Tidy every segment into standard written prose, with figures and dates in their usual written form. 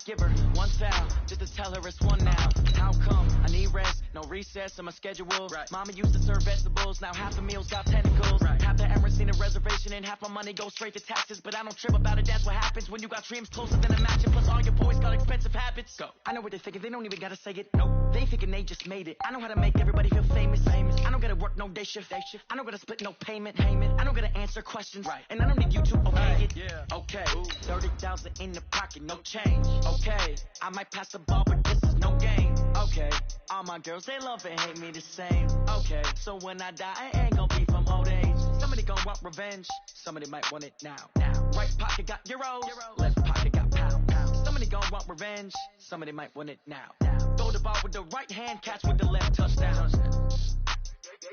might give her one towel just to tell her it's one now. How come? I need rest, no recess in my schedule. Right. Mama used to serve vegetables, now half the meals got tentacles. Right. Half the Emirates need a reservation and half my money goes straight to taxes. But I don't trip about it, that's what happens when you got dreams closer than a match. And plus all your boys got expensive habits. Go. I know what they're thinking, they don't even gotta say it. Nope. They thinking they just made it. I know how to make everybody feel famous. I don't gotta work no day shift. I don't gotta split no payment. I don't gotta answer questions. Right. And I don't need you to okay it. Yeah. Okay. 30,000 in the pocket, no change. Okay. I might pass the ball, but this is no game. Okay. All my girls, they love and hate me the same. Okay. So when I die, I ain't gonna be from old age. Somebody gonna want revenge. Somebody might want it now. Right pocket got euros. Left pocket got pound. Somebody gonna want revenge. Somebody might want it now. Throw the ball with the right hand, catch with the left, touchdown.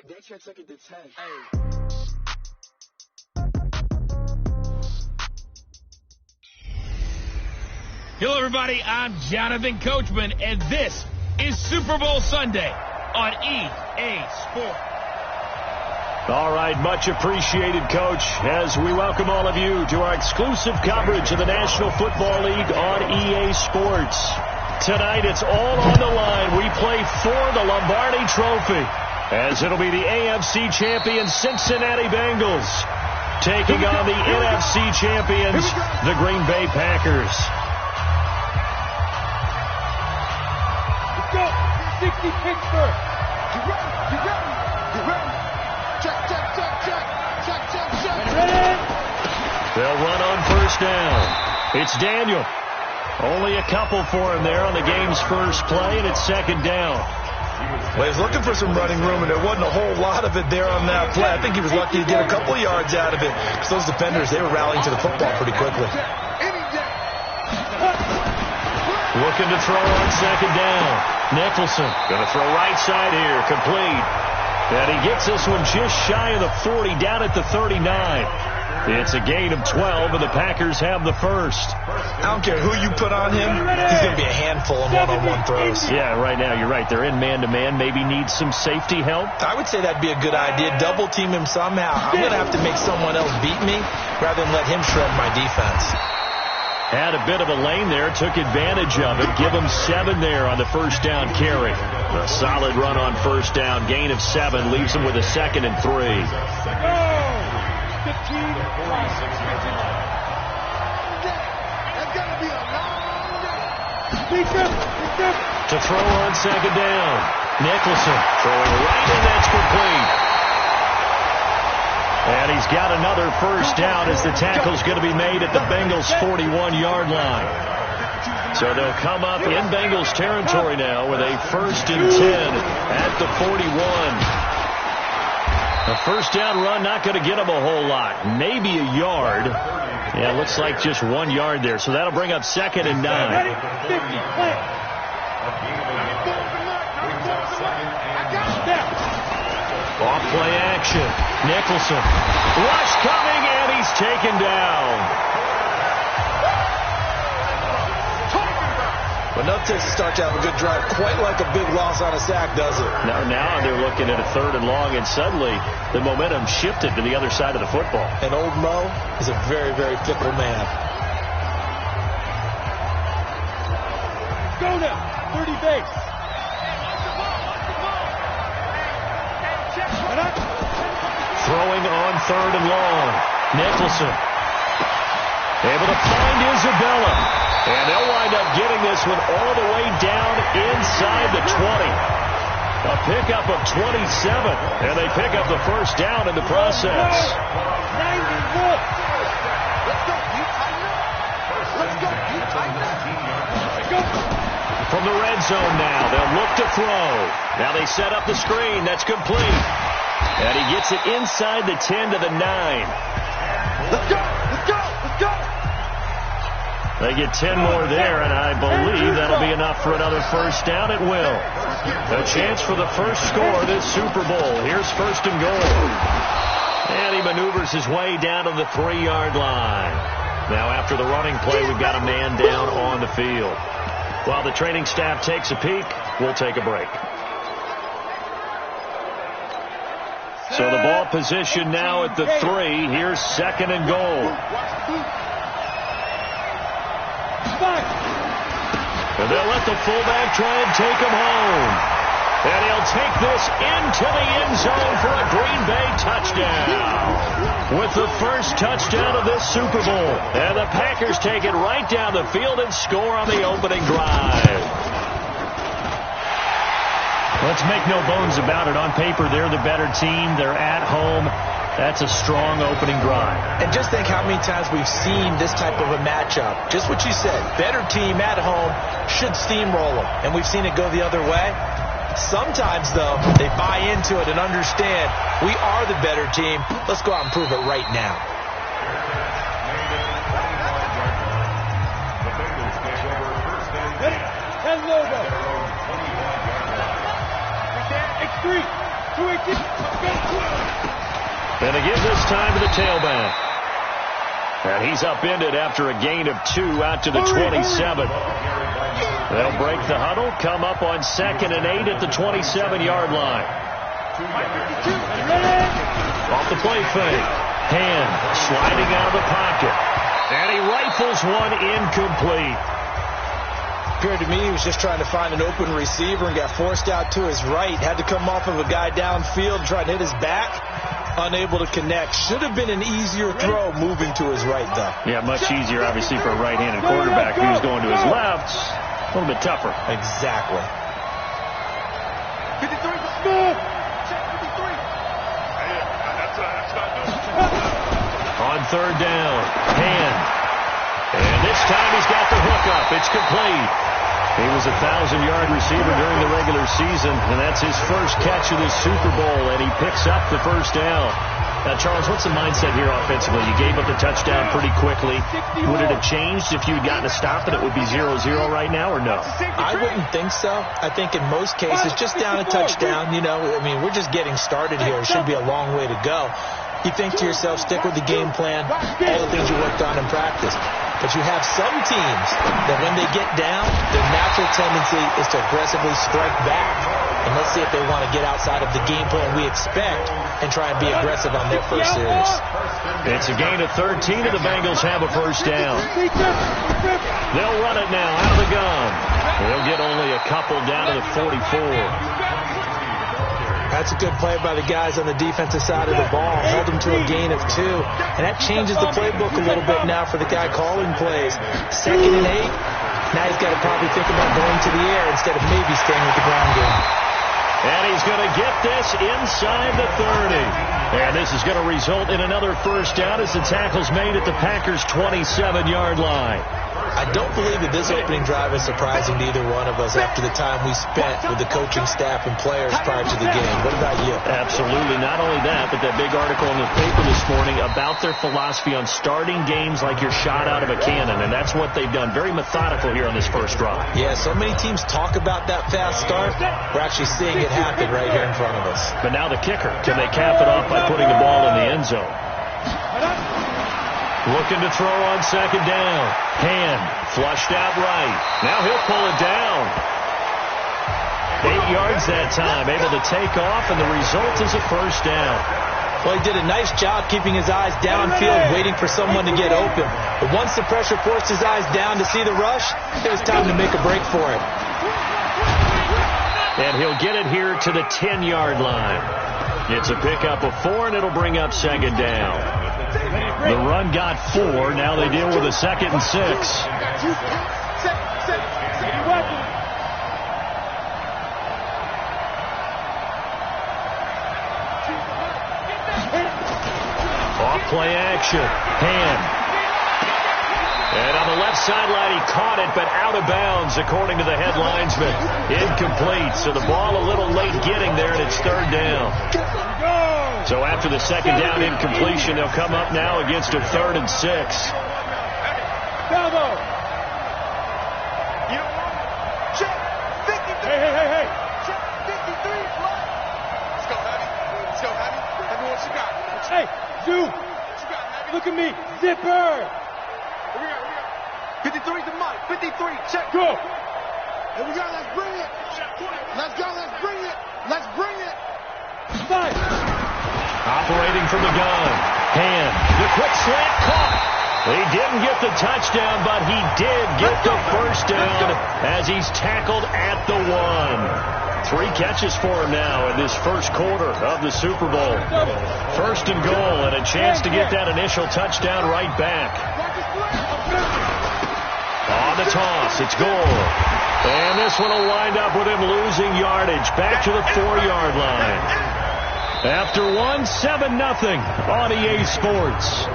They can't take it to 10. Hey. Hello, everybody. I'm Jonathan Coachman, and this is Super Bowl Sunday on EA Sports. All right, much appreciated, Coach, as we welcome all of you to our exclusive coverage of the National Football League on EA Sports. Tonight, it's all on the line. We play for the Lombardi Trophy, as it'll be the AFC champion Cincinnati Bengals taking on the NFC champions, the Green Bay Packers. Let's go! 60 Pittsburgh! You ready? Check. Ready? They'll run on first down. It's Daniel. Only a couple for him there on the game's first play, and it's second down. Well, he's looking for some running room, and there wasn't a whole lot of it there on that play. I think he was lucky to get a couple of yards out of it, because those defenders, they were rallying to the football pretty quickly. Looking to throw on second down. Nicholson going to throw right side here, complete. And he gets this one just shy of the 40, down at the 39. It's a gain of 12, and the Packers have the first. I don't care who you put on him, he's going to be a handful of one-on-one throws. Yeah, right now, you're right. They're in man-to-man. Maybe needs some safety help. I would say that'd be a good idea. Double team him somehow. I'm going to have to make someone else beat me rather than let him shred my defense. Had a bit of a lane there, took advantage of it. Give him 7 there on the first down carry. A solid run on first down, gain of 7, leaves him with a 2nd and 3. To throw on second down. Nicholson throwing right, and that's complete. And he's got another first down as the tackle's going to be made at the Bengals' 41-yard line. So they'll come up in Bengals territory now with a 1st and 10 at the 41. A first down run not going to get him a whole lot. Maybe a yard. Yeah, it looks like just 1 yard there. So that'll bring up 2nd and 9. Off play action. Nicholson. Rush coming, and he's taken down. But enough takes to start to have a good drive. Quite like a big loss on a sack, does it? Now they're looking at a 3rd and long, and suddenly the momentum shifted to the other side of the football. And old Mo is a very, very fickle man. Go now. 30 base. Throwing on 3rd and long. Nicholson able to find Isabella. And they'll wind up getting this one all the way down inside the 20. A pickup of 27. And they pick up the first down in the process. From the red zone now, they'll look to throw. Now they set up the screen. That's complete. And he gets it inside the 10 to the 9. Let's go! They get 10 more there, and I believe that'll be enough for another first down. It will. A chance for the first score this Super Bowl. Here's 1st and goal. And he maneuvers his way down to the 3-yard line. Now after the running play, we've got a man down on the field. While the training staff takes a peek, we'll take a break. So the ball position now at the 3. Here's 2nd and goal. And they'll let the fullback try and take him home. And he'll take this into the end zone for a Green Bay touchdown. With the first touchdown of this Super Bowl. And the Packers take it right down the field and score on the opening drive. Let's make no bones about it. On paper, they're the better team. They're at home. That's a strong opening drive. And just think how many times we've seen this type of a matchup. Just what you said. Better team at home should steamroll them. And we've seen it go the other way. Sometimes, though, they buy into it and understand we are the better team. Let's go out and prove it right now. And logo. X3. 218. And they give this time to the tailback. And he's upended after a gain of 2 out to the 27. They'll break the huddle, come up on 2nd and 8 at the 27-yard line. Off the play fake. Hand sliding out of the pocket. And he rifles one incomplete. Appeared to me he was just trying to find an open receiver and got forced out to his right. Had to come off of a guy downfield, try to hit his back. Unable to connect. Should have been an easier throw moving to his right, though. Yeah, much easier, obviously, for a right-handed quarterback who's going to his left. A little bit tougher. Exactly. 53. Check 53. On 3rd down. Hand. And this time he's got the hook up. It's complete. He was a 1,000-yard receiver during the regular season, and that's his first catch of the Super Bowl, and he picks up the first down. Now, Charles, what's the mindset here offensively? You gave up the touchdown pretty quickly. Would it have changed if you had gotten a stop and it would be 0-0 right now, or no? I wouldn't think so. I think in most cases, just down a touchdown, you know, I mean, we're just getting started here. It should be a long way to go. You think to yourself, stick with the game plan, all the things you worked on in practice. But you have some teams that when they get down, their natural tendency is to aggressively strike back. And let's see if they want to get outside of the game plan we expect and try and be aggressive on their first series. It's a gain of 13, and the Bengals have a first down. They'll run it now out of the gun. They'll get only a couple down to the 44. That's a good play by the guys on the defensive side of the ball. Held them to a gain of 2. And that changes the playbook a little bit now for the guy calling plays. 2nd and 8. Now he's got to probably think about going to the air instead of maybe staying with the ground game. And he's going to get this inside the 30. And this is going to result in another first down as the tackle's made at the Packers' 27-yard line. I don't believe that this opening drive is surprising to either one of us after the time we spent with the coaching staff and players prior to the game. What about you? Absolutely. Not only that, but that big article in the paper this morning about their philosophy on starting games like you're shot out of a cannon, and that's what they've done. Very methodical here on this first drive. Yeah, so many teams talk about that fast start. We're actually seeing it happen right here in front of us. But now the kicker. Can they cap it off by putting the ball in the end zone? Looking to throw on 2nd down. Hand flushed out right. Now he'll pull it down. 8 yards that time. Able to take off, and the result is a first down. Well, he did a nice job keeping his eyes downfield, waiting for someone to get open. But once the pressure forced his eyes down to see the rush, it was time to make a break for it. And he'll get it here to the 10-yard line. It's a pickup of 4, and it'll bring up 2nd down. The run got 4. Now they deal with a 2nd and 6. Off play action. Hand. And on the left sideline, he caught it, but out of bounds, according to the head linesman. Incomplete. So the ball a little late getting there, and it's 3rd down. So after the 2nd down incompletion, they'll come up now against a 3rd and 6. Bravo! Check 53. Hey. Check 53. Let's go, Hattie. Let me what you got. Hey, Zoo. What you got, Hattie? Look at me. Zipper. Here we go. 53 to Mike. 53. Check. Go. Here we go. Let's bring it. Let's go. Let's bring it. Let's bring it. 5. Operating from the gun. Hand. The quick slant caught. He didn't get the touchdown, but he did get the first down as he's tackled at the 1. 3 catches for him now in this first quarter of the Super Bowl. First and goal, and a chance to get that initial touchdown right back. On the toss, it's goal. And this one will wind up with him losing yardage back to the 4-yard line. After 1, 7-0 on EA Sports.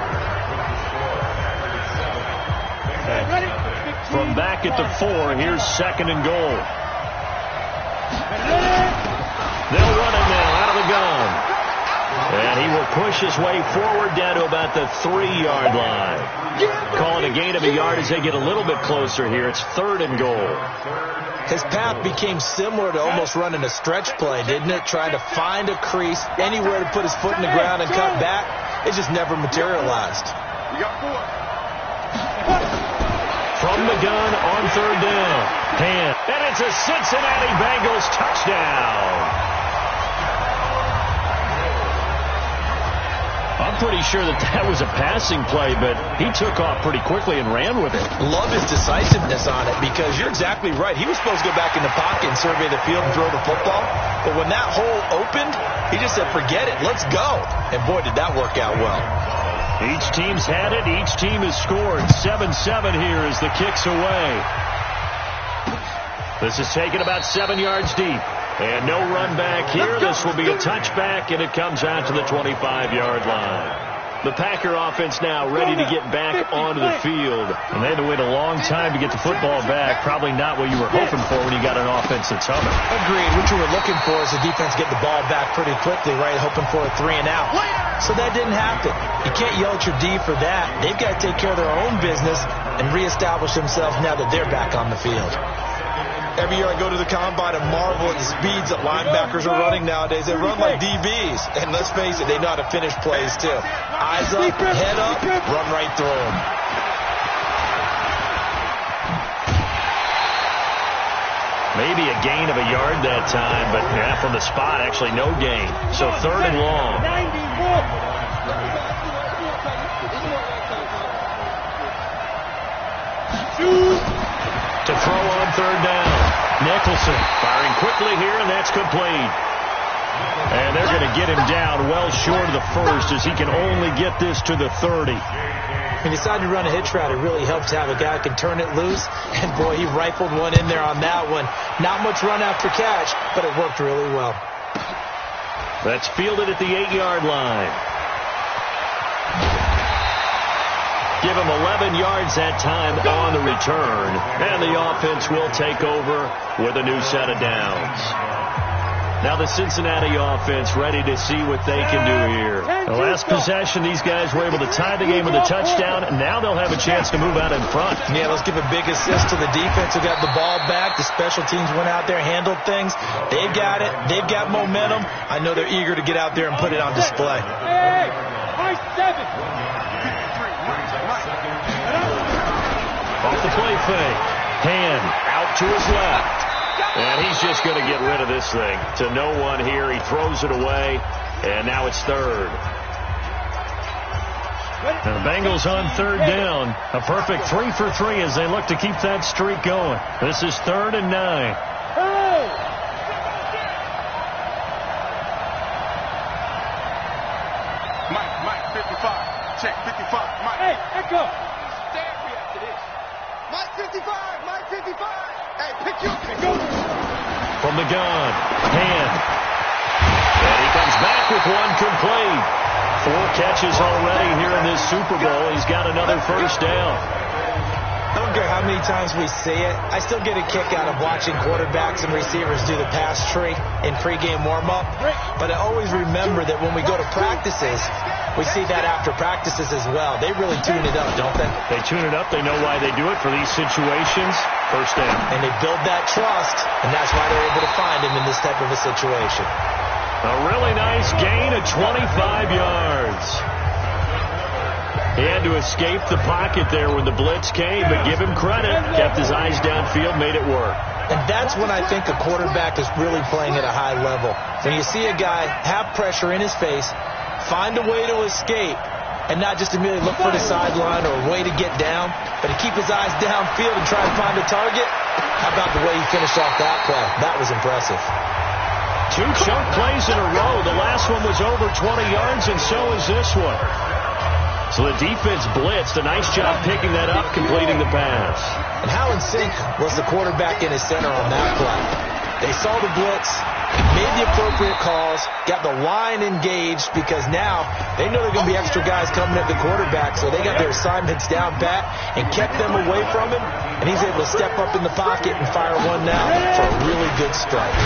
From back at the 4, here's second and goal. They'll run it now out of the gun. And he will push his way forward down to about the 3-yard line. Calling a gain of a yard as they get a little bit closer here. It's third and goal. His path became similar to almost running a stretch play, didn't it? Trying to find a crease, anywhere to put his foot in the ground and cut back. It just never materialized. From the gun on third down. And it's a Cincinnati Bengals touchdown. I'm pretty sure that was a passing play, but he took off pretty quickly and ran with it. Love his decisiveness on it because you're exactly right. He was supposed to go back in the pocket and survey the field and throw the football. But when that hole opened, he just said, forget it, let's go. And boy, did that work out well. Each team's had it. Each team has scored. 7-7 here as the kick's away. This is taken about 7 yards deep. And no run back here. This will be a touchback, and it comes out to the 25-yard line. The Packer offense now ready to get back onto the field. And they had to wait a long time to get the football back. Probably not what you were hoping for when you got an offense that's humming. Agreed. What you were looking for is the defense get the ball back pretty quickly, right? Hoping for a 3-and-out. So that didn't happen. You can't yell at your D for that. They've got to take care of their own business and reestablish themselves now that they're back on the field. Every year I go to the combine and marvel at the speeds that linebackers are running nowadays. They run like DBs. And let's face it, they know how to finish plays too. Eyes up, head up, run right through them. Maybe a gain of a yard that time, but from the spot, actually no gain. So third and long. To throw on third down. Nicholson firing quickly here, and that's complete. And they're going to get him down well short of the first as he can only get this to the 30. When you decide to run a hitch route, it really helps to have a guy who can turn it loose. And, boy, he rifled one in there on that one. Not much run after catch, but it worked really well. That's fielded at the 8-yard line. Give him 11 yards that time on the return. And the offense will take over with a new set of downs. Now the Cincinnati offense ready to see what they can do here. The last possession, these guys were able to tie the game with a touchdown, and now they'll have a chance to move out in front. Yeah, let's give a big assist to the defense who got the ball back. The special teams went out there, handled things. They've got it. They've got momentum. I know they're eager to get out there and put it on display. Hey, high 7. Off the play fake. Hand out to his left. And he's just going to get rid of this thing. To no one here. He throws it away. And now it's third. And the Bengals on third down. A perfect 3 for 3 as they look to keep that streak going. This is 3rd and 9. Mike, 55. Check, 55. Mike. Hey, Echo. Stand me after this. Mike 55. Mike 55. Hey, pick you up. From the gun. Hand. And he comes back with one complete. 4 catches already here in this Super Bowl. He's got another first down. I don't care how many times we see it. I still get a kick out of watching quarterbacks and receivers do the pass tree in pregame warm-up. But I always remember that when we go to practices, we see that after practices as well. They really tune it up, don't they? They tune it up. They know why they do it for these situations. First down. And they build that trust, and that's why they're able to find him in this type of a situation. A really nice gain of 25 yards. He had to escape the pocket there when the blitz came, but give him credit. Kept his eyes downfield, made it work. And that's when I think a quarterback is really playing at a high level. When you see a guy have pressure in his face, find a way to escape, and not just immediately look for the sideline or a way to get down, but to keep his eyes downfield and try to find a target. How about the way he finished off that play? That was impressive. 2 chunk plays in a row. The last one was over 20 yards, and so is this one. So the defense blitzed. A nice job picking that up, completing the pass. And how in sync was the quarterback in his center on that play? They saw the blitz, made the appropriate calls, got the line engaged, because now they know there are going to be extra guys coming at the quarterback, so they got their assignments down pat and kept them away from him, and he's able to step up in the pocket and fire one now for a really good strike.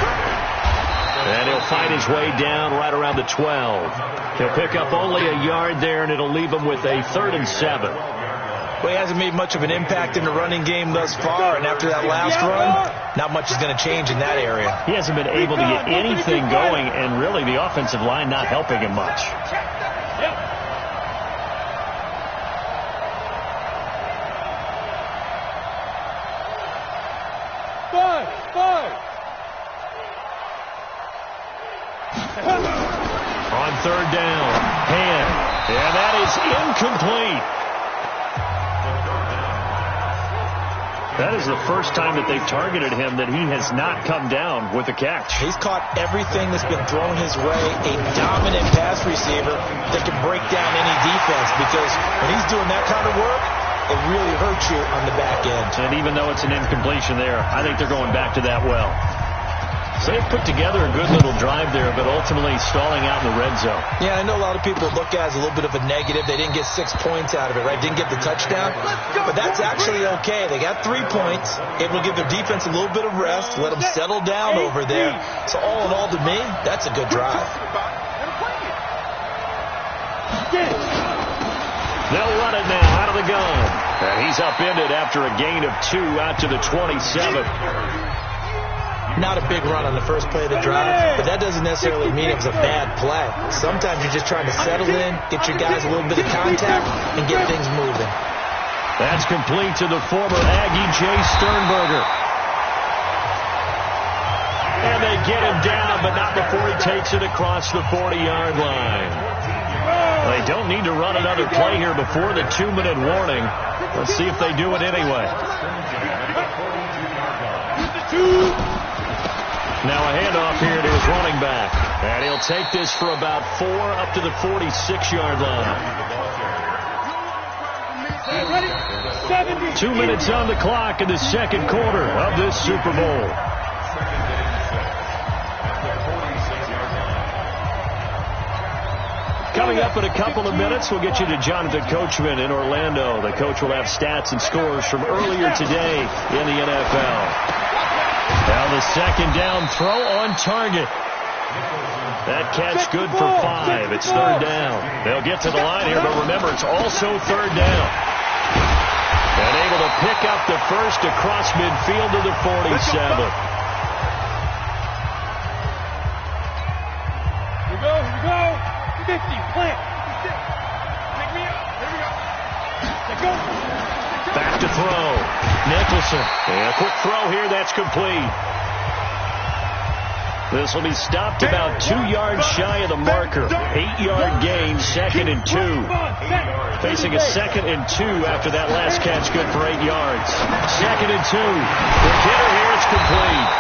And he'll find his way down right around the 12. He'll pick up only a yard there, and it'll leave him with a 3rd and 7. Well, he hasn't made much of an impact in the running game thus far, and after that last run, not much is going to change in that area. He hasn't been able to get anything going, and really the offensive line not helping him much. On 3rd down, Hand, and that is incomplete. That is the first time that they've targeted him that he has not come down with a catch. He's caught everything that's been thrown his way, a dominant pass receiver that can break down any defense, because when he's doing that kind of work, it really hurts you on the back end. And even though it's an incompletion there, I think they're going back to that well. So they've put together a good little drive there, but ultimately stalling out in the red zone. Yeah, I know a lot of people look at it as a little bit of a negative. They didn't get 6 points out of it, right? Didn't get the touchdown. But that's actually okay. They got 3 points. It will give their defense a little bit of rest, let them settle down over there. So all in all, to me, that's a good drive. They'll run it now out of the gun. And he's upended after a gain of 2 out to the 27. Not a big run on the first play of the drive, but that doesn't necessarily mean it was a bad play. Sometimes you're just trying to settle in, get your guys a little bit of contact, and get things moving. That's complete to the former Aggie, Jay Sternberger. And they get him down, but not before he takes it across the 40-yard line. They don't need to run another play here before the 2-minute warning. Let's see if they do it anyway. Now a handoff here to his running back. And he'll take this for about 4 up to the 46-yard line. 2 minutes on the clock in the second quarter of this Super Bowl. Coming up in a couple of minutes, we'll get you to Jonathan Coachman in Orlando. The coach will have stats and scores from earlier today in the NFL. Now the second down throw on target. That catch good for 5. It's 3rd down. They'll get to the line here, but remember, it's also 3rd down. And able to pick up the first across midfield to the 47. Here we go. 50, plant. Pick me up. Here we go. Let go. Back to throw. Nicholson. And a quick throw here. That's complete. This will be stopped about 2 yards shy of the marker. 8-yard gain, 2nd and 2. Facing a 2nd and 2 after that last catch, good for 8 yards. 2nd and 2. The hitter here is complete.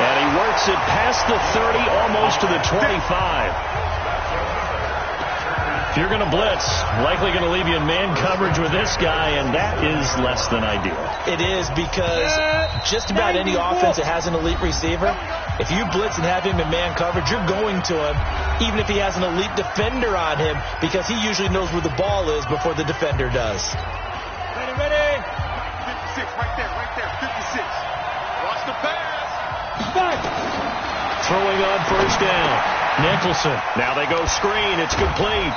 And he works it past the 30, almost to the 25. If you're going to blitz, likely going to leave you in man coverage with this guy, and that is less than ideal. It is, because just about any offense that has an elite receiver, if you blitz and have him in man coverage, you're going to him, even if he has an elite defender on him, because he usually knows where the ball is before the defender does. Ready. 56, right there, 56. Watch the pass. Back. Throwing on 1st down. Nicholson. Now they go screen. It's complete.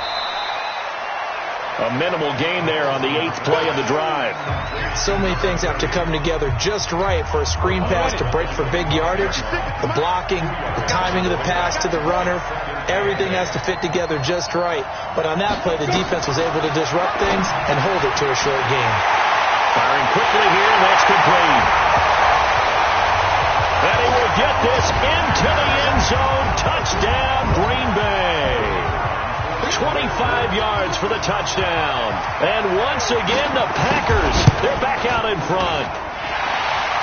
A minimal gain there on the 8th play of the drive. So many things have to come together just right for a screen pass to break for big yardage. The blocking, the timing of the pass to the runner, everything has to fit together just right. But on that play, the defense was able to disrupt things and hold it to a short gain. Firing quickly here, and that's complete. And he will get this into the end zone. Touchdown, Green Bay. 24 35 yards for the touchdown. And once again, the Packers, they're back out in front.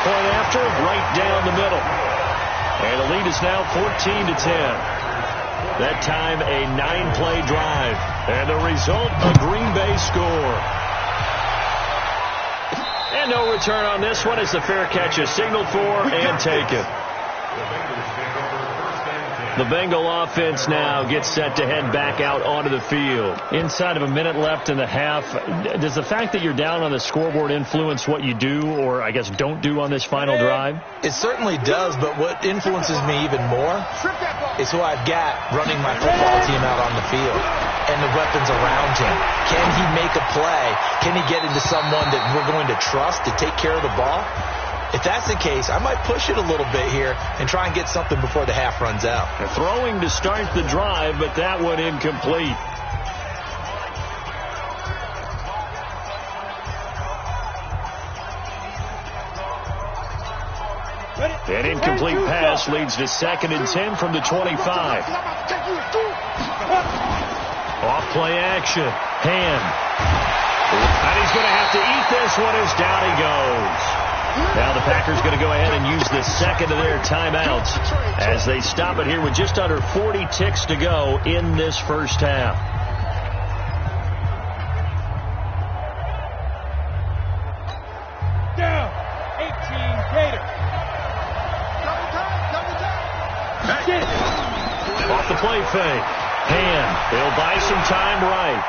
Point after, right down the middle. And the lead is now 14-10. That time, a 9-play drive. And the result, a Green Bay score. And no return on this one as the fair catch is signaled for and taken. The Bengal offense now gets set to head back out onto the field. Inside of a minute left in the half, does the fact that you're down on the scoreboard influence what you do or, I guess, don't do on this final drive? It certainly does, but what influences me even more is who I've got running my football team out on the field and the weapons around him. Can he make a play? Can he get into someone that we're going to trust to take care of the ball? If that's the case, I might push it a little bit here and try and get something before the half runs out. Throwing to start the drive, but that one incomplete. An incomplete pass leads to 2nd and 10 from the 25. Off play action. Hand. And he's going to have to eat this one as down he goes. Now the Packers going to go ahead and use the second of their timeouts as they stop it here with just under 40 ticks to go in this first half. Down. 18 Gator. Off the play fake. Hand. They'll buy some time right.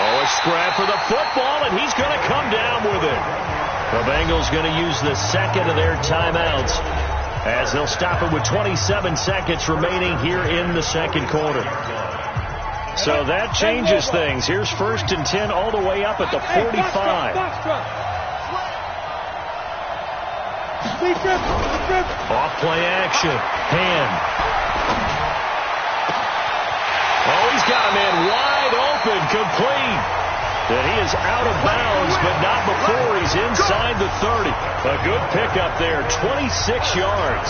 Oh, a scrap for the football, and he's going to come down with it. The Bengals going to use the second of their timeouts as they'll stop it with 27 seconds remaining here in the second quarter. So that changes things. Here's 1st and 10 all the way up at the 45. Off play action. Hand. Oh, he's got a man wide open, complete. That he is out of bounds, but not before he's inside the 30. A good pickup there, 26 yards.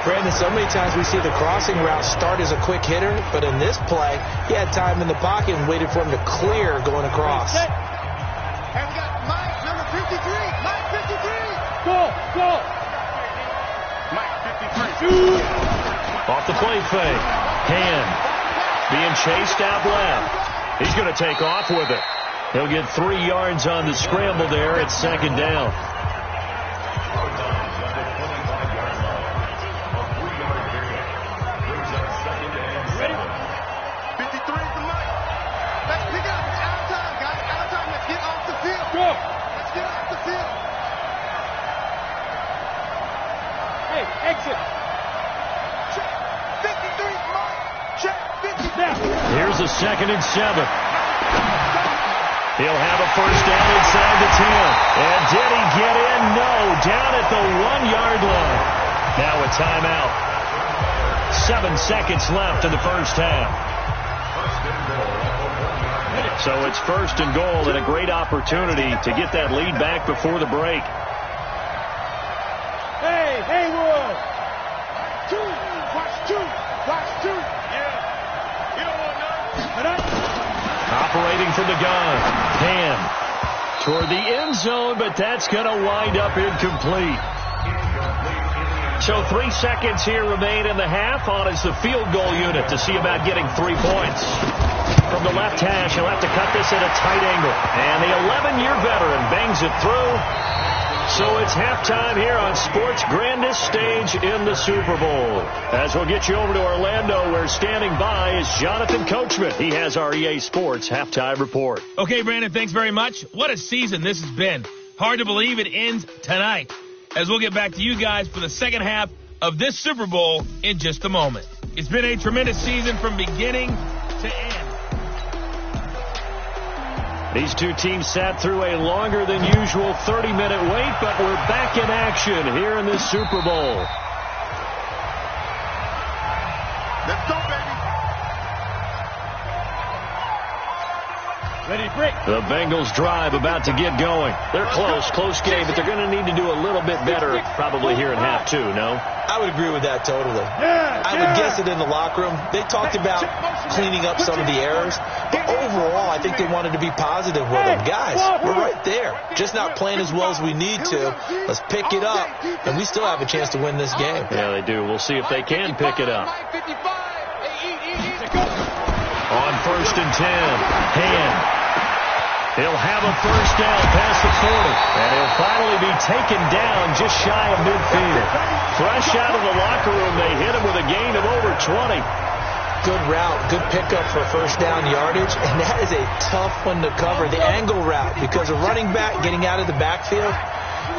Brandon, so many times we see the crossing route start as a quick hitter, but in this play, he had time in the pocket and waited for him to clear going across. And we got Mike, number 53. Mike 53. Go. Mike 53. Off the play fake. Hand. Being chased out left. He's going to take off with it. He'll get 3 yards on the scramble there at 2nd down. Ready? 53 for Mike. Let's pick it up. It's out of time, guys. Out of time. Let's get off the field. Go. Let's get off the field. Hey, exit. Check. 53 for Mike. Check. 50 down. Here's a 2nd and 7. He'll have a first down inside the 10. And did he get in? No. Down at the 1-yard line. Now a timeout. 7 seconds left in the first half. So it's 1st and goal and a great opportunity to get that lead back before the break. Hey, Haywood. Watch two. Yeah. You don't want none. Operating from the gun. Hand toward the end zone, but that's going to wind up incomplete. So 3 seconds here remain in the half. On is the field goal unit to see about getting 3 points. From the left hash, he'll have to cut this at a tight angle. And the 11-year veteran bangs it through. So it's halftime here on sports' grandest stage in the Super Bowl. As we'll get you over to Orlando, where standing by is Jonathan Coachman. He has our EA Sports halftime report. Okay, Brandon, thanks very much. What a season this has been. Hard to believe it ends tonight, as we'll get back to you guys for the second half of this Super Bowl in just a moment. It's been a tremendous season from beginning to end. These two teams sat through a longer than usual 30-minute wait, but we're back in action here in this Super Bowl. Let's go, baby. Ready, The Bengals drive about to get going. They're close game, but they're going to need to do a little bit better probably here in half two, no? I would agree with that totally. I would guess it in the locker room. They talked about cleaning up some of the errors, but overall, I think they wanted to be positive with them. Guys, we're right there. Just not playing as well as we need to. Let's pick it up, and we still have a chance to win this game. Yeah, they do. We'll see if they can pick it up. On 1st and 10, Hand. He'll have a first down past the 40, and he'll finally be taken down just shy of midfield. Fresh out of the locker room, they hit him with a gain of over 20. Good route, good pickup for first down yardage, and that is a tough one to cover, the angle route, because a running back getting out of the backfield,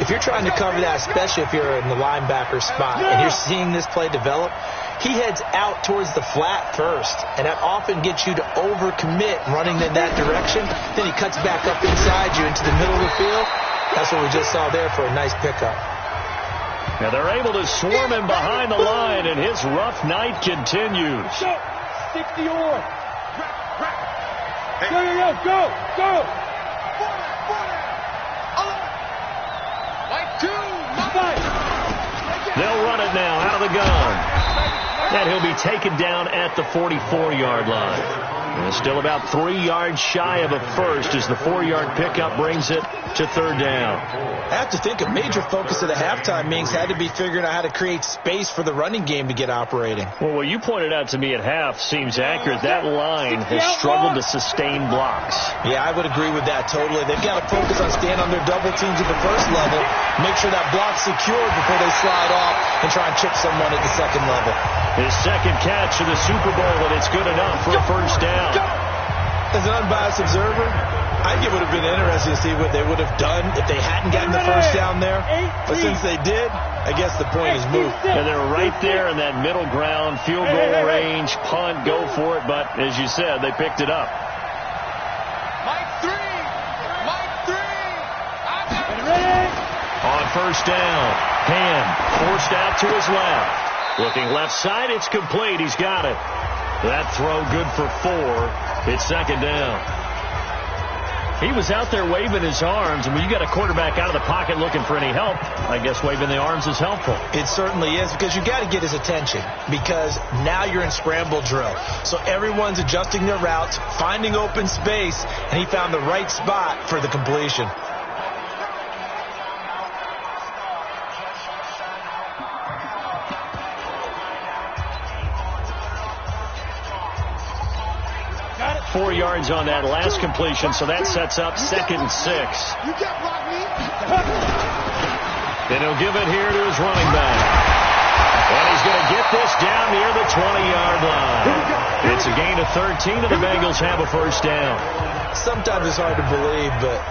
if you're trying to cover that, especially if you're in the linebacker spot, and you're seeing this play develop, he heads out towards the flat first, and that often gets you to overcommit running in that direction. Then he cuts back up inside you into the middle of the field. That's what we just saw there for a nice pickup. Now they're able to swarm him behind the line, and his rough night continues. 60 on. Go. They'll run it now out of the gun. And he'll be taken down at the 44-yard line. And still about 3 yards shy of a first as the 4-yard pickup brings it to 3rd down. I have to think a major focus of the halftime meetings had to be figuring out how to create space for the running game to get operating. Well, what you pointed out to me at half seems accurate. That line has struggled to sustain blocks. Yeah, I would agree with that totally. They've got to focus on staying on their double teams at the first level, make sure that block's secured before they slide off and try and chip someone at the second level. His second catch of the Super Bowl, and it's good enough for a first down. As an unbiased observer, I think it would have been interesting to see what they would have done if they hadn't gotten the first down there. But since they did, I guess the point is moot. And they're right there in that middle ground, field goal range, punt, go for it. But as you said, they picked it up. Mike 3. On first down, Hand forced out to his left. Looking left side, it's complete. He's got it. That throw good for 4. It's 2nd down. He was out there waving his arms, and when you got a quarterback out of the pocket looking for any help, I guess waving the arms is helpful. It certainly is, because you got to get his attention, because now you're in scramble drill. So everyone's adjusting their routes, finding open space, and he found the right spot for the completion. Got it. 4 yards on that last completion, so that sets up 2nd and 6. You can't block me. Then he'll give it here to his running back. And he's going to get this down near the 20-yard line. It's a gain of 13, and the Bengals have a first down. Sometimes it's hard to believe, but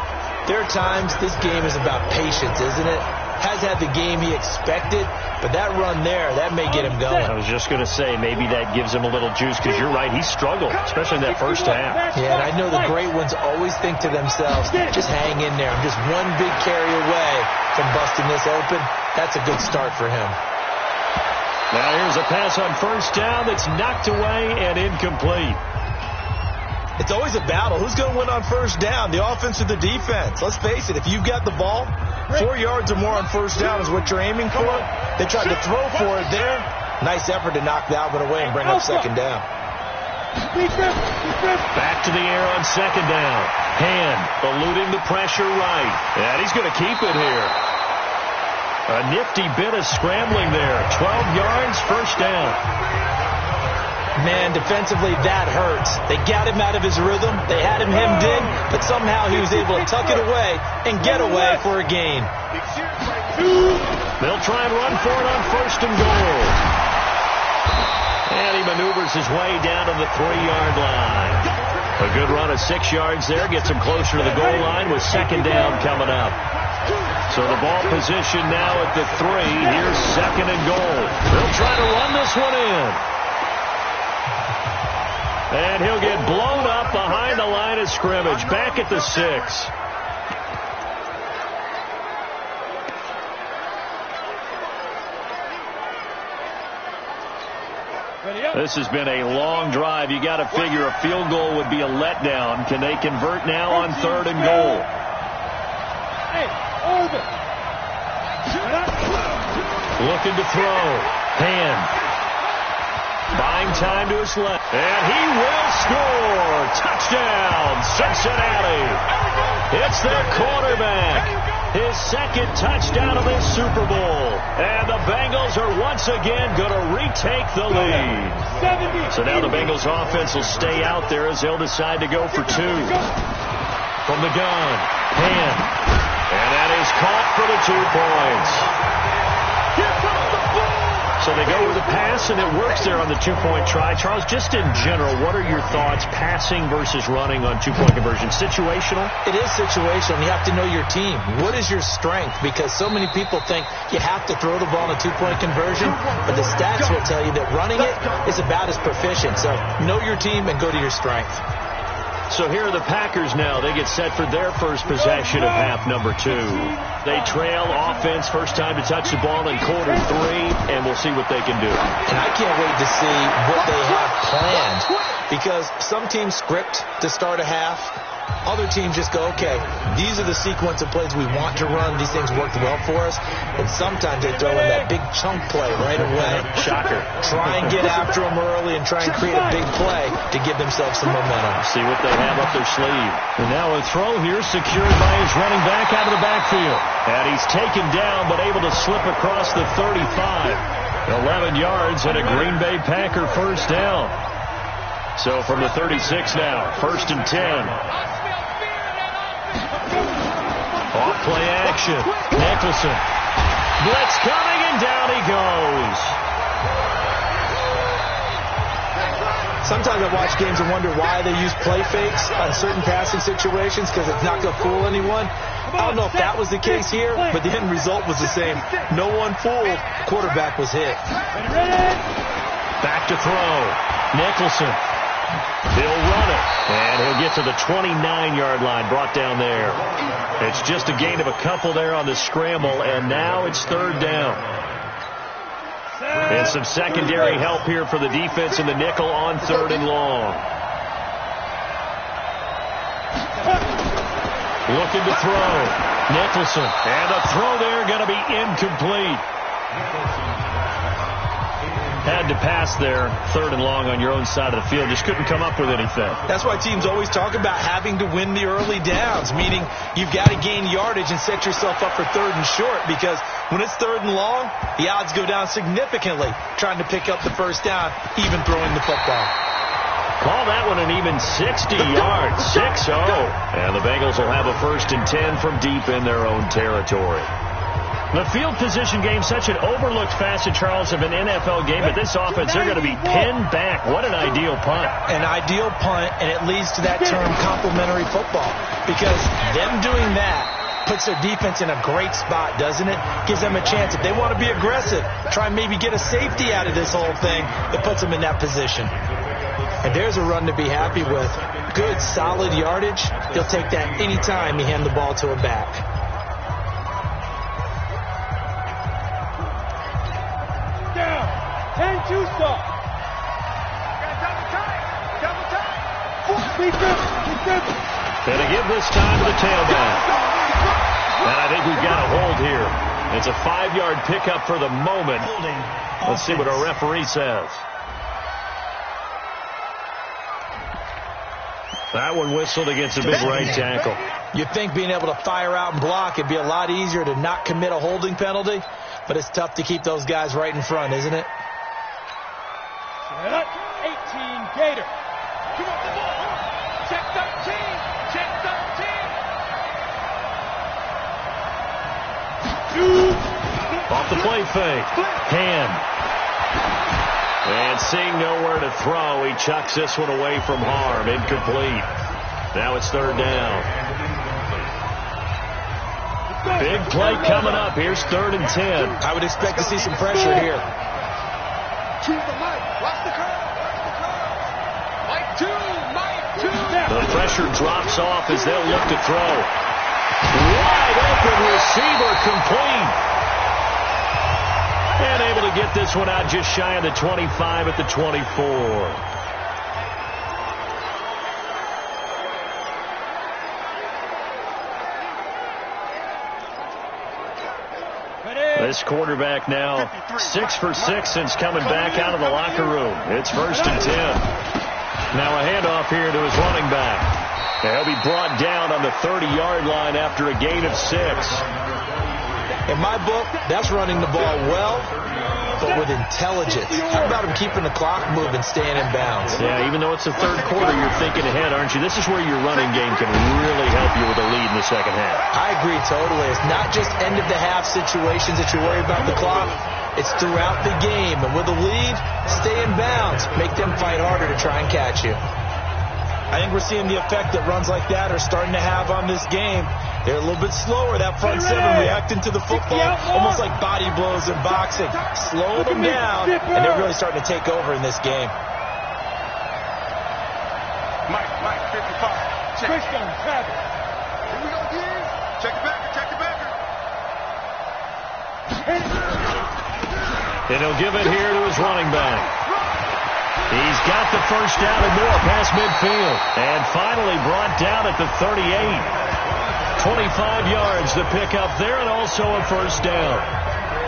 there are times this game is about patience, isn't it? Has had the game he expected, but that run there, that may get him going. I was just going to say, maybe that gives him a little juice, because you're right, he struggled, especially in that first half. Yeah, and I know the great ones always think to themselves, just hang in there. I'm just one big carry away from busting this open. That's a good start for him. Now here's a pass on first down that's knocked away and incomplete. It's always a battle. Who's going to win on first down, the offense or the defense? Let's face it, if you've got the ball, 4 yards or more on first down is what you're aiming for. They tried to throw for it there. Nice effort to knock that one away and bring up 2nd down. Back to the air on 2nd down. Hand eluding the pressure right. And he's going to keep it here. A nifty bit of scrambling there. 12 yards, first down. Man, defensively, that hurts. They got him out of his rhythm. They had him hemmed in, but somehow he was able to tuck it away and get away for a gain. They'll try and run for it on 1st and goal. And he maneuvers his way down to the 3-yard line. A good run of 6 yards there gets him closer to the goal line with 2nd down coming up. So the ball position now at the 3. Here's 2nd and goal. They'll try to run this one in. And he'll get blown up behind the line of scrimmage, back at the 6. Ready up. This has been a long drive. You got to figure a field goal would be a letdown. Can they convert now on 3rd and goal? Looking to throw. Hand. Buying time to his left. And he will score. Touchdown, Cincinnati. It's their quarterback. His second touchdown of this Super Bowl. And the Bengals are once again going to retake the lead. So now the Bengals offense will stay out there as they'll decide to go for 2. From the gun. Hand. And that is caught for the 2 points. So they go with the pass, and it works there on the 2-point try. Charles, just in general, what are your thoughts passing versus running on 2-point conversion? Situational? It is situational. You have to know your team. What is your strength? Because so many people think you have to throw the ball in a 2-point conversion, but the stats will tell you that running it is about as proficient. So know your team and go to your strength. So here are the Packers now. They get set for their first possession of half number 2. They trail offense, first time to touch the ball in quarter 3, and we'll see what they can do. And I can't wait to see what they have planned, because some teams script to start a half. Other teams just go, okay, these are the sequence of plays we want to run. These things worked well for us. And sometimes they throw in that big chunk play right away. Shocker. Try and get after them early and try and create a big play to give themselves some momentum. See what they have up their sleeve. And now a throw here secured by his running back out of the backfield. And he's taken down but able to slip across the 35. 11 yards and a Green Bay Packer first down. So from the 36 now, 1st and 10. Off play action. Nicholson. Blitz coming, and down he goes. Sometimes I watch games and wonder why they use play fakes on certain passing situations, because it's not going to fool anyone. I don't know if that was the case here, but the end result was the same. No one fooled. Quarterback was hit. Back to throw. Nicholson. He'll run it, and he'll get to the 29-yard line, brought down there. It's just a gain of a couple there on the scramble, and now it's 3rd down. And some secondary help here for the defense in the nickel on 3rd and long. Looking to throw. Nicholson, and the throw there going to be incomplete. Had to pass there, 3rd and long on your own side of the field. Just couldn't come up with anything. That's why teams always talk about having to win the early downs, meaning you've got to gain yardage and set yourself up for 3rd and short, because when it's 3rd and long, the odds go down significantly trying to pick up the first down, even throwing the football. Call that one an even 60 yards, 6-0. And the Bengals will have a 1st and 10 from deep in their own territory. The field position game, such an overlooked facet, Charles, of an NFL game, but this offense, they're going to be pinned back. What an ideal punt. An ideal punt, and it leads to that term complementary football, because them doing that puts their defense in a great spot, doesn't it? Gives them a chance. If they want to be aggressive, try and maybe get a safety out of this whole thing, it puts them in that position. And there's a run to be happy with. Good, solid yardage. He'll take that any time you hand the ball to a back. Gonna give this time to the tailback. And I think we've got a hold here. It's a 5-yard pickup for the moment. Let's see what our referee says. That one whistled against a big right tackle. You'd think being able to fire out and block, it'd be a lot easier to not commit a holding penalty, but it's tough to keep those guys right in front, isn't it? 18 Gator. Come on, the ball. Check 13. Check 13. Off the play fake. Hand. And seeing nowhere to throw, he chucks this one away from harm. Incomplete. Now it's 3rd down. Big play coming up. Here's 3rd and 10. I would expect to see some pressure here. The pressure drops off as they'll look to throw. Wide open receiver, complete. And able to get this one out just shy of the 25 at the 24. This quarterback now 6 for 6 since coming back out of the locker room. It's 1st and 10. Now a handoff here to his running back. He'll be brought down on the 30-yard line after a gain of 6. In my book, that's running the ball well, but with intelligence. How about him keeping the clock moving, staying in bounds? Yeah, even though it's the third quarter, you're thinking ahead, aren't you? This is where your running game can really help you with a lead in the second half. I agree totally. It's not just end-of-the-half situations that you worry about the clock. It's throughout the game. And with a lead, stay in bounds. Make them fight harder to try and catch you. I think we're seeing the effect that runs like that are starting to have on this game. They're a little bit slower, that front seven, reacting to the football, almost like body blows in boxing. Slowing them down, and they're really starting to take over in this game. Mike, 55. Check. Here we go, again. Check the backer. And he'll give it here to his running back. He's got the first down and more past midfield. And finally brought down at the 38. 25 yards to pick up there, and also a first down.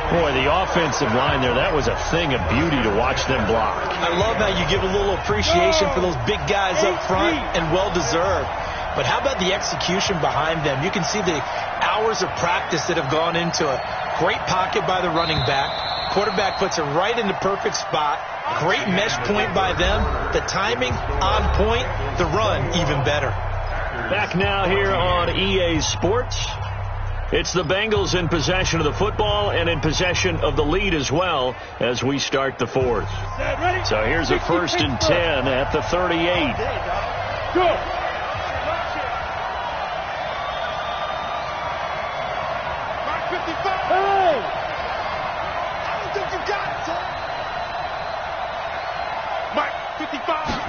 Boy, the offensive line there, that was a thing of beauty to watch them block. I love how you give a little appreciation for those big guys up front, and well-deserved. But how about the execution behind them? You can see the hours of practice that have gone into it. Great pocket by the running back. Quarterback puts it right in the perfect spot. Great mesh point by them. The timing on point. The run even better. Back now here on EA Sports. It's the Bengals in possession of the football and in possession of the lead as well as we start the fourth. So here's a 1st and 10 at the 38. Go. Mark 55. Hey! I don't think you got it, son. Mike 55.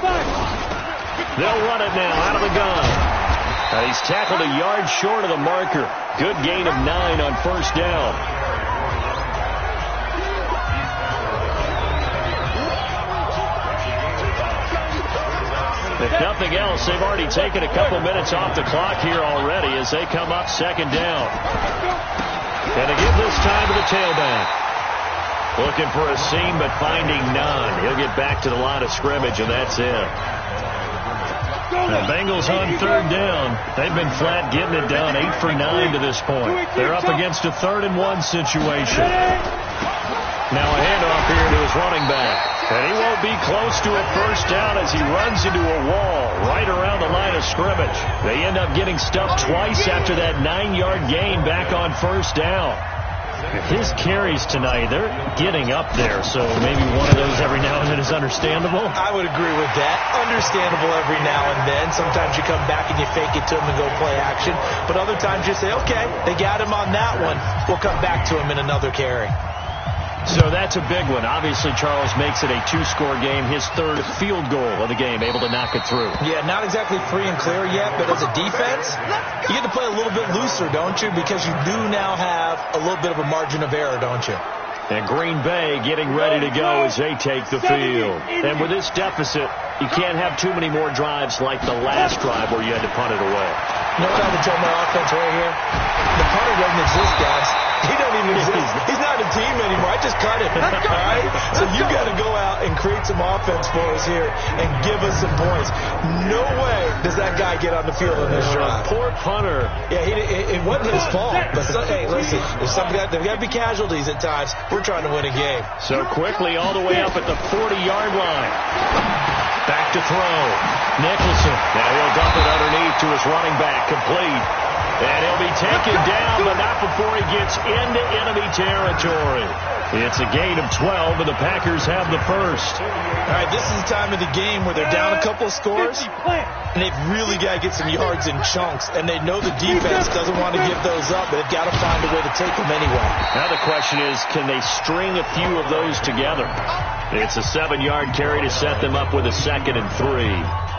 They'll run it now out of the gun. He's tackled a yard short of the marker. Good gain of 9 on first down. If nothing else, they've already taken a couple minutes off the clock here already as they come up 2nd down. And to give this time to the tailback. Looking for a seam, but finding none. He'll get back to the line of scrimmage, and that's it. The Bengals on 3rd down. They've been flat getting it done, 8 for 9 to this point. They're up against a 3rd and 1 situation. Now a handoff here to his running back. And he won't be close to a first down as he runs into a wall right around the line of scrimmage. They end up getting stuffed twice after that 9-yard gain back on first down. His carries tonight, they're getting up there, so maybe one of those every now and then is understandable. I would agree with that. Understandable every now and then. Sometimes you come back and you fake it to him and go play action. But other times you say, okay, they got him on that one. We'll come back to him in another carry. So that's a big one. Obviously, Charles makes it a 2-score game. His 3rd field goal of the game, able to knock it through. Yeah, not exactly free and clear yet, but as a defense, you get to play a little bit looser, don't you? Because you do now have a little bit of a margin of error, don't you? And Green Bay getting ready to go as they take the field. And with this deficit, you can't have too many more drives like the last drive where you had to punt it away. You know what I would tell my offense right here? The punter doesn't exist, guys. He don't even exist. He's not a team anymore. I just cut him. All right? So you got to go out and create some offense for us here and give us some points. No way does that guy get on the field on this drive. Poor punter. Yeah, it wasn't his fault. But hey, listen, there's there got to be casualties at times. We're trying to win a game. So quickly all the way up at the 40-yard line. Back to throw. Nicholson. Now he'll dump it underneath to his running back. Complete. And he'll be taken down, but not before he gets into enemy territory. It's a gain of 12, and the Packers have the first. All right, this is the time of the game where they're down a couple of scores, and they've really got to get some yards in chunks, and they know the defense doesn't want to give those up, but they've got to find a way to take them anyway. Now the question is, can they string a few of those together? It's a 7-yard carry to set them up with a 2nd and 3.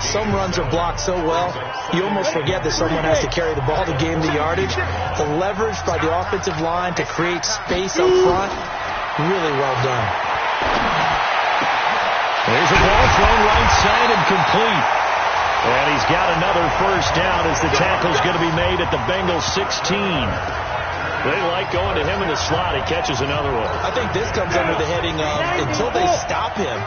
Some runs are blocked so well, you almost forget that someone has to carry the ball to gain the yardage. The leverage by the offensive line to create space up front, Really well done. There's a ball thrown right side and complete. And he's got another first down as the tackle's going to be made at the Bengals 16. They like going to him in the slot. He catches another one. I think this comes under the heading of until they stop him,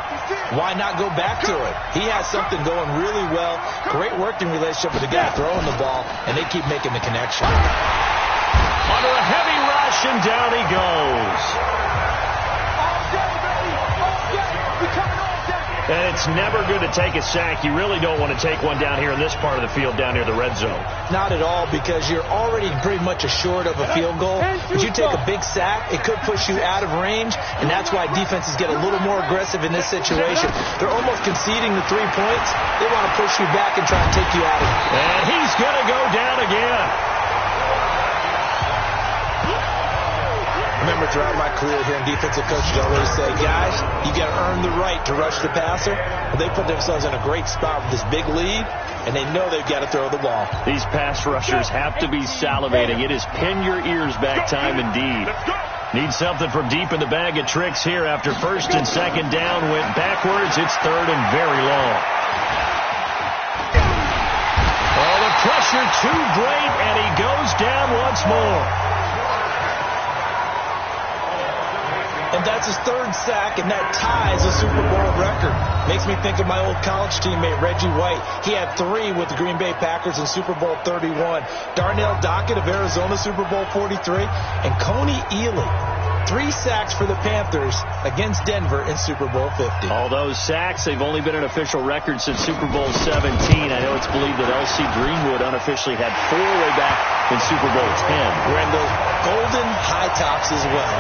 why not go back to it? He has something going really well. Great working relationship with the guy throwing the ball, and they keep making the connection. Under a heavy rush, and down he goes. And it's never good to take a sack. You really don't want to take one down here in this part of the field, down near the red zone. Not at all, because you're already pretty much assured of a field goal. If you take a big sack, it could push you out of range, and that's why defenses get a little more aggressive in this situation. They're almost conceding the 3 points. They want to push you back and try and take you out of it. And he's going to go down again. Remember, throughout my career here in defensive coaching, I always say, guys, you got to earn the right to rush the passer. Well, they put themselves in a great spot with this big lead, and they know they've got to throw the ball. These pass rushers have to be salivating. It is pin your ears back time indeed. Need something from deep in the bag of tricks here after first and second down went backwards. It's third and very long. Oh, the pressure too great, and he goes down once more. And that's his third sack, and that ties a Super Bowl record. Makes me think of my old college teammate, Reggie White. He had 3 with the Green Bay Packers in Super Bowl 31. Darnell Dockett of Arizona, Super Bowl 43. And Coney Ealy, 3 sacks for the Panthers against Denver in Super Bowl 50. All those sacks, they've only been an official record since Super Bowl 17. I know it's believed that L.C. Greenwood unofficially had 4 way back in Super Bowl 10. We're in those golden high tops as well.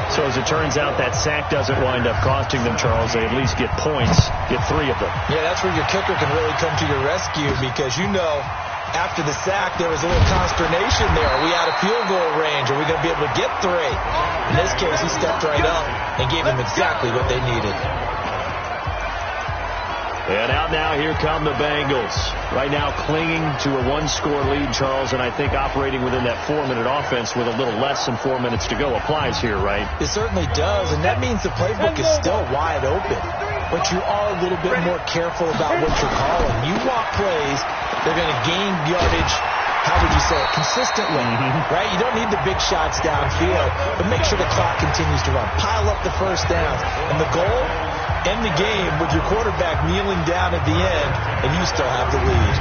So as it turns out, that sack doesn't wind up costing them, Charles. They at least get points, get 3 of them. Yeah, that's where your kicker can really come to your rescue, because you know after the sack there was a little consternation there. Are we out of field goal range? Are we going to be able to get 3? In this case, he stepped right up and gave them exactly what they needed. And out now, here come the Bengals. Right now clinging to a 1-score lead, Charles, and I think operating within that 4-minute offense with a little less than 4 minutes to go applies here, right? It certainly does, and that means the playbook is still wide open. But you are a little bit more careful about what you're calling. You want plays, they're going to gain yardage, how would you say it, consistently, right? You don't need the big shots downfield, but make sure the clock continues to run. Pile up the first downs. And the goal, end the game with your quarterback kneeling down at the end, and you still have the lead.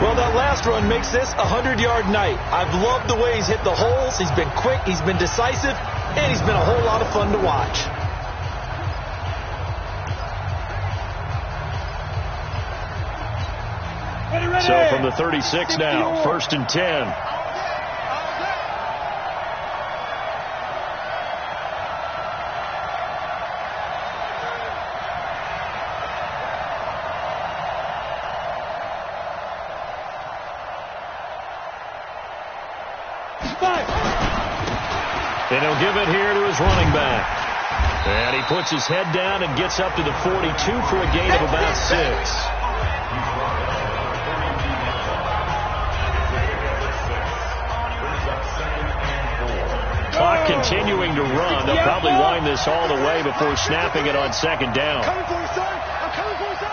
Well, that last run makes this a 100-yard night. I've loved the way he's hit the holes. He's been quick, he's been decisive, and he's been a whole lot of fun to watch. So from the 36 now, 1st and 10. And he'll give it here to his running back. And he puts his head down and gets up to the 42 for a gain of about 6. Clock continuing to run. They'll probably wind this all the way before snapping it on second down. Coming for you, son. I'm coming for you, son.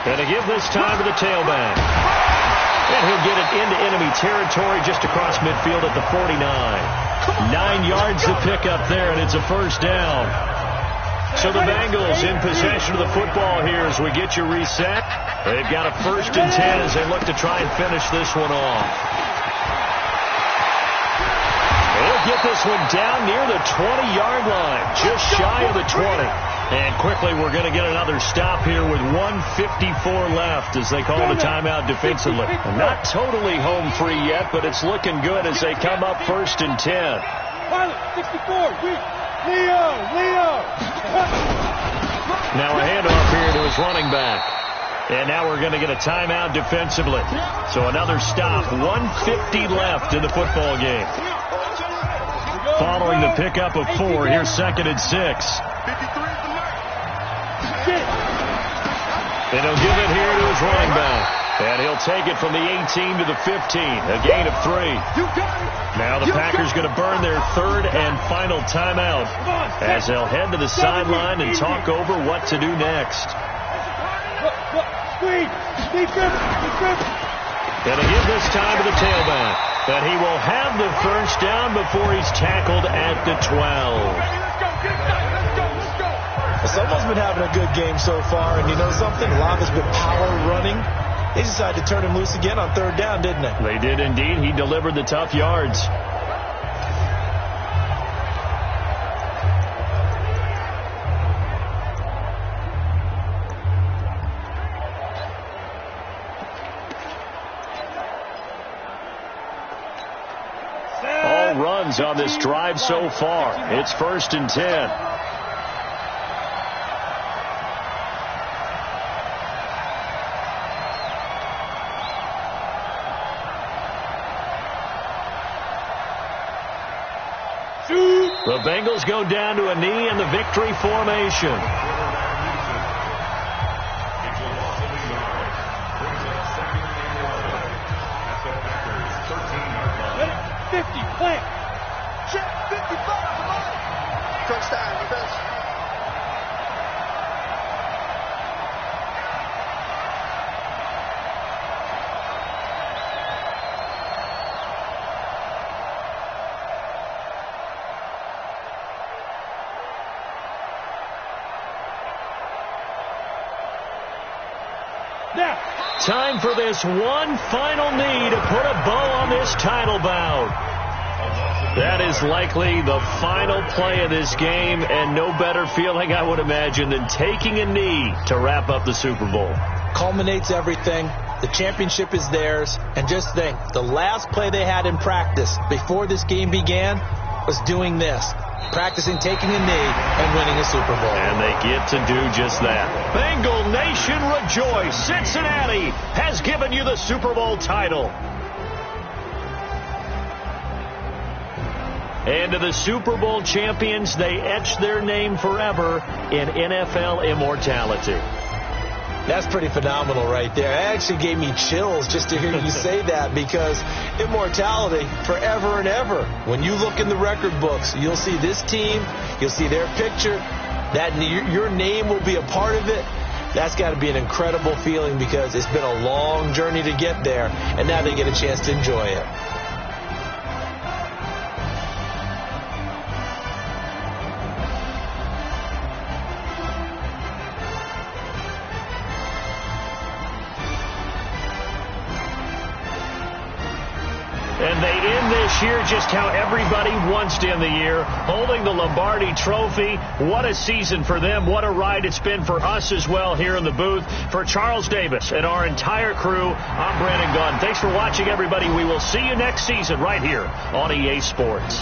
And to give this time to the tailback. And he'll get it into enemy territory just across midfield at the 49. 9 yards to pick up there, and it's a first down. So the Bengals in possession of the football here as we get you reset. They've got a 1st and 10 as they look to try and finish this one off. They'll get this one down near the 20-yard line, just shy of the 20. And quickly, we're going to get another stop here with 1:54 left as they call the timeout defensively. Not totally home free yet, but it's looking good as they come up 1st and 10. Pilot, 64, Leo. Now a handoff here to his running back. And now we're going to get a timeout defensively. So another stop, 1:50 left in the football game. following the pickup of 4. Here's 2nd and 6. And he'll give it here to his running back. And he'll take it from the 18 to the 15, a gain of 3. Now the Packers going to burn their 3rd and final timeout as they'll head to the sideline and talk over what to do next. And they give this time to the tailback. But he will have the first down before he's tackled at the 12. Someone's been having a good game so far, and you know something? A lot has been power running. They decided to turn him loose again on 3rd down, didn't they? They did indeed. He delivered the tough yards. All runs on this drive so far. It's 1st and 10. The Bengals go down to a knee in the victory formation. Plant. Check 55. Touchdown. Defense. Time for this one final knee to put a bow on this title bout. That is likely the final play of this game, and no better feeling, I would imagine, than taking a knee to wrap up the Super Bowl. Culminates everything. The championship is theirs. And just think, the last play they had in practice before this game began was doing this. Practicing taking a knee and winning a Super Bowl. And they get to do just that. Bengal Nation rejoice. Cincinnati has given you the Super Bowl title. And to the Super Bowl champions, they etch their name forever in NFL immortality. That's pretty phenomenal right there. It actually gave me chills just to hear you say that, because immortality forever and ever. When you look in the record books, you'll see this team, you'll see their picture, that your name will be a part of it. That's got to be an incredible feeling, because it's been a long journey to get there, and now they get a chance to enjoy it. And they end this year just how everybody wants to end the year, holding the Lombardi Trophy. What a season for them. What a ride it's been for us as well here in the booth. For Charles Davis and our entire crew, I'm Brandon Gaudin. Thanks for watching, everybody. We will see you next season right here on EA Sports.